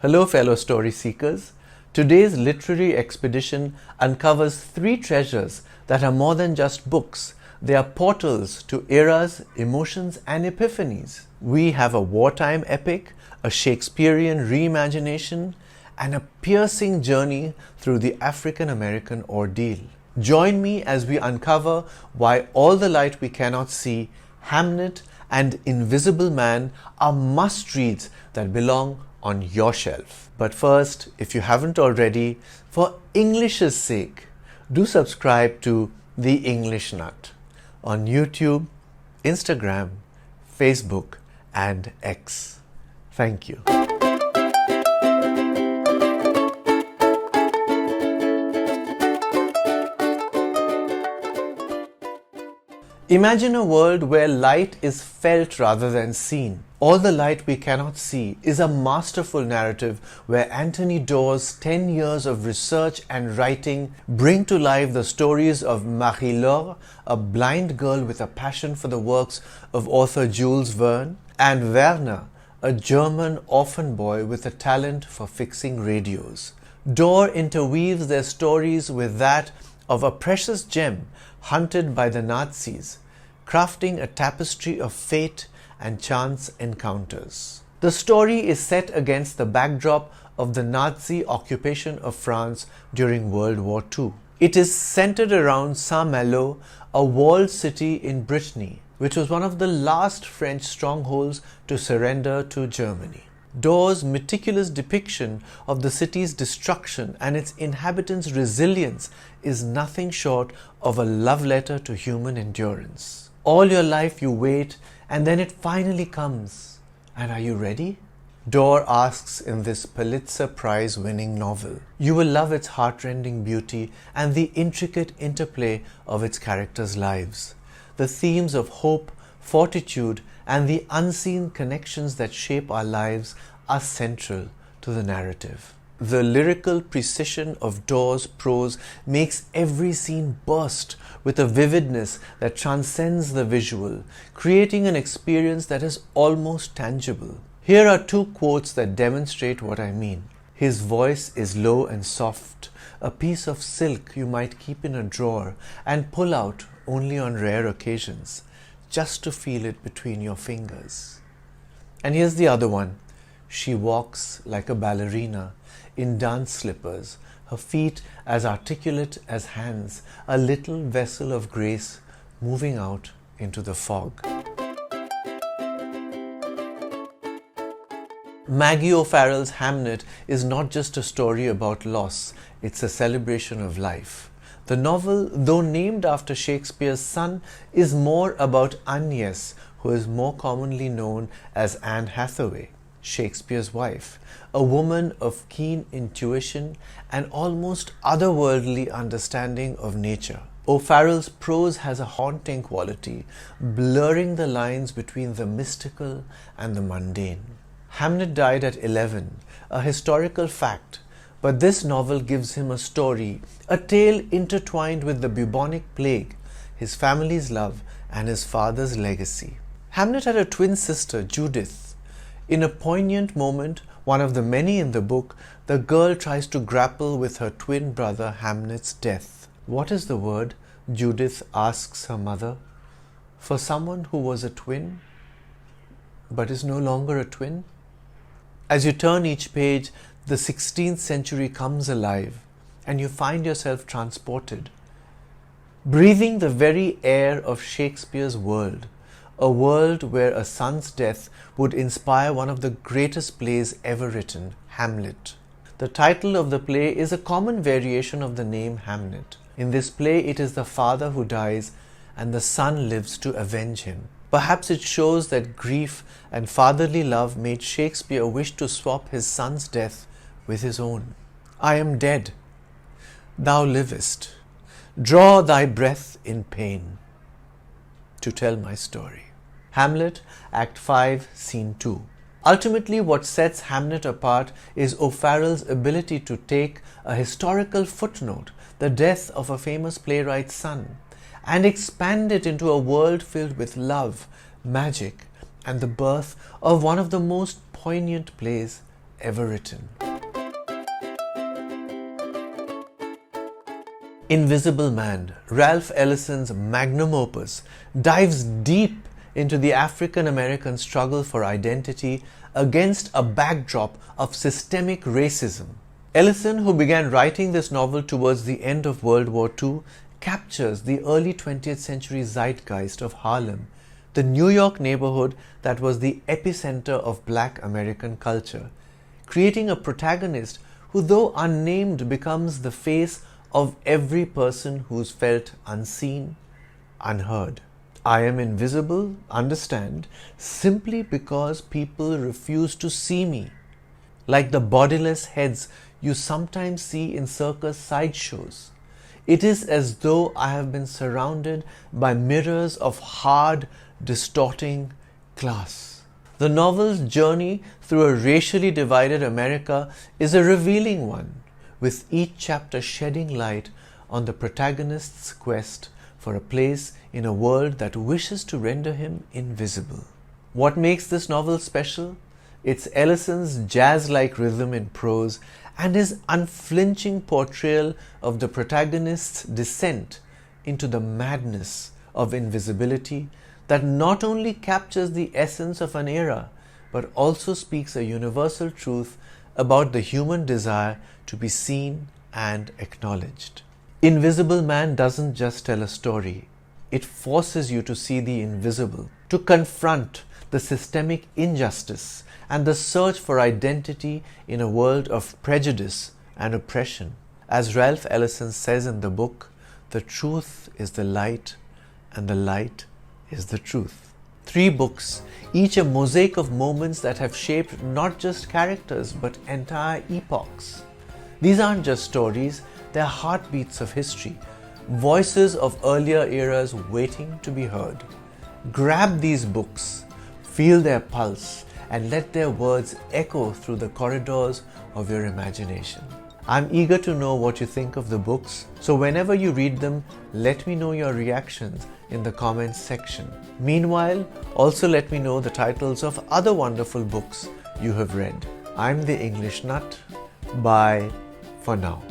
Hello, fellow story seekers. Today's literary expedition uncovers three treasures that are more than just books. They are portals to eras, emotions, and epiphanies. We have a wartime epic, a Shakespearean reimagination, and a piercing journey through the African-American ordeal. Join me as we uncover why All the Light We Cannot See, Hamnet, and Invisible Man are must-reads that belong on your shelf. But first, if you haven't already, for English's sake, do subscribe to The English Nut on YouTube, Instagram, Facebook, and X. Thank you. Imagine a world where light is felt rather than seen. All the Light We Cannot See is a masterful narrative where Anthony Doerr's 10 years of research and writing bring to life the stories of Maggie, a blind girl with a passion for the works of author Jules Verne, and Werner, a German orphan boy with a talent for fixing radios. Doerr interweaves their stories with that of a precious gem hunted by the Nazis, crafting a tapestry of fate and chance encounters. The story is set against the backdrop of the Nazi occupation of France during World War II. It is centered around Saint-Malo, a walled city in Brittany, which was one of the last French strongholds to surrender to Germany. Doerr's meticulous depiction of the city's destruction and its inhabitants' resilience is nothing short of a love letter to human endurance. All your life you wait, and then it finally comes. And are you ready? Doerr asks in this Pulitzer Prize-winning novel. You will love its heartrending beauty and the intricate interplay of its characters' lives. The themes of hope, fortitude, and the unseen connections that shape our lives are central to the narrative. The lyrical precision of Doerr's prose makes every scene burst with a vividness that transcends the visual, creating an experience that is almost tangible. Here are two quotes that demonstrate what I mean. His voice is low and soft, a piece of silk you might keep in a drawer and pull out only on rare occasions, just to feel it between your fingers. And here's the other one. She walks like a ballerina in dance slippers, her feet as articulate as hands, a little vessel of grace moving out into the fog. Maggie O'Farrell's Hamnet is not just a story about loss, it's a celebration of life. The novel, though named after Shakespeare's son, is more about Agnes, who is more commonly known as Anne Hathaway, Shakespeare's wife, a woman of keen intuition and almost otherworldly understanding of nature. O'Farrell's prose has a haunting quality, blurring the lines between the mystical and the mundane. Hamnet died at 11, a historical fact, but this novel gives him a story, a tale intertwined with the bubonic plague, his family's love, and his father's legacy. Hamnet had a twin sister, Judith. In a poignant moment, one of the many in the book, the girl tries to grapple with her twin brother Hamnet's death. What is the word? Judith asks her mother. For someone who was a twin, but is no longer a twin? As you turn each page, the 16th century comes alive, and you find yourself transported, breathing the very air of Shakespeare's world, a world where a son's death would inspire one of the greatest plays ever written, Hamlet. The title of the play is a common variation of the name Hamnet. In this play, it is the father who dies and the son lives to avenge him. Perhaps it shows that grief and fatherly love made Shakespeare wish to swap his son's death with his own. I am dead. Thou livest. Draw thy breath in pain to tell my story. Hamlet, Act 5, Scene 2. Ultimately, what sets Hamnet apart is O'Farrell's ability to take a historical footnote, the death of a famous playwright's son, and expand it into a world filled with love, magic, and the birth of one of the most poignant plays ever written. Invisible Man, Ralph Ellison's magnum opus, dives deep into the African American struggle for identity against a backdrop of systemic racism. Ellison, who began writing this novel towards the end of World War II, captures the early 20th century zeitgeist of Harlem, the New York neighborhood that was the epicenter of Black American culture, creating a protagonist who, though unnamed, becomes the face of every person who's felt unseen, unheard. I am invisible, understand, simply because people refuse to see me. Like the bodiless heads you sometimes see in circus sideshows. It is as though I have been surrounded by mirrors of hard, distorting glass. The novel's journey through a racially divided America is a revealing one, with each chapter shedding light on the protagonist's quest for a place in a world that wishes to render him invisible. What makes this novel special? It's Ellison's jazz-like rhythm in prose and his unflinching portrayal of the protagonist's descent into the madness of invisibility that not only captures the essence of an era, but also speaks a universal truth about the human desire to be seen and acknowledged. Invisible Man doesn't just tell a story. It forces you to see the invisible, to confront the systemic injustice and the search for identity in a world of prejudice and oppression. As Ralph Ellison says in the book, the truth is the light and the light is the truth. 3 books, each a mosaic of moments that have shaped not just characters but entire epochs. These aren't just stories, they're heartbeats of history, voices of earlier eras waiting to be heard. Grab these books, feel their pulse, and let their words echo through the corridors of your imagination. I'm eager to know what you think of the books, so whenever you read them, let me know your reactions in the comments section. Meanwhile, also let me know the titles of other wonderful books you have read. I'm the English Nut. Bye for now.